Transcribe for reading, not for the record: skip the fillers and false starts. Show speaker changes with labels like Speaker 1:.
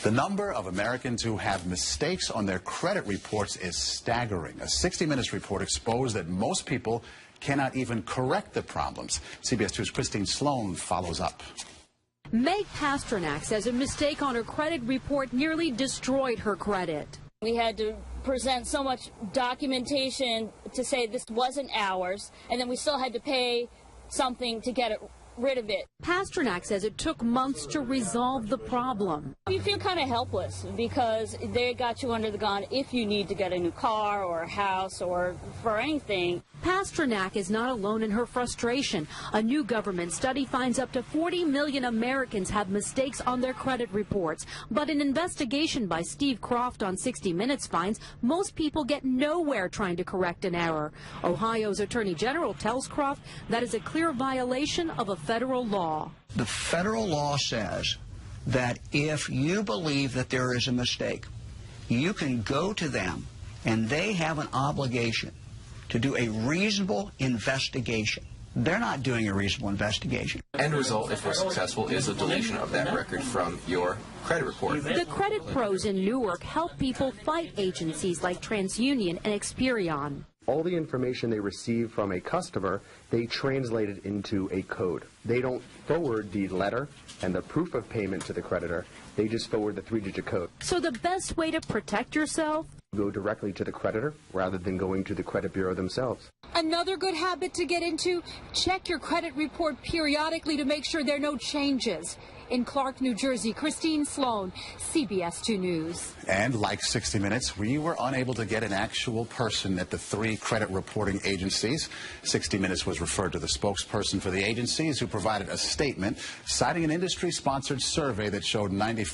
Speaker 1: The number of Americans who have mistakes on their credit reports is staggering. A 60 Minutes report exposed that most people cannot even correct the problems. CBS 2's Christine Sloan follows up.
Speaker 2: Meg Pasternak says a mistake on her credit report nearly destroyed her credit.
Speaker 3: We had to present so much documentation to say this wasn't ours, and then we still had to pay something to get rid of it.
Speaker 2: Pasternak says it took months to resolve the problem.
Speaker 3: You feel kind of helpless because they got you under the gun if you need to get a new car or a house or for anything.
Speaker 2: Pasternak is not alone in her frustration. A new government study finds up to 40 million Americans have mistakes on their credit reports. But an investigation by Steve Croft on 60 Minutes finds most people get nowhere trying to correct an error. Ohio's Attorney General tells Croft that is a clear violation of a federal law.
Speaker 4: The federal law says that if you believe that there is a mistake, you can go to them and they have an obligation to do a reasonable investigation. They're not doing a reasonable investigation.
Speaker 5: End result, if we're successful, is a deletion of that record from your credit report.
Speaker 2: The credit pros in Newark help people fight agencies like TransUnion and Experian.
Speaker 6: All the information they receive from a customer, they translate it into a code. They don't forward the letter and the proof of payment to the creditor. They just forward the 3-digit code.
Speaker 2: So the best way to protect yourself?
Speaker 6: Go directly to the creditor rather than going to the credit bureau themselves.
Speaker 2: Another good habit to get into, check your credit report periodically to make sure there are no changes. In Clark, New Jersey, Christine Sloan, CBS 2 News.
Speaker 1: And like 60 Minutes, we were unable to get an actual person at the 3 credit reporting agencies. 60 Minutes was referred to the spokesperson for the agencies, who provided a statement citing an industry-sponsored survey that showed 90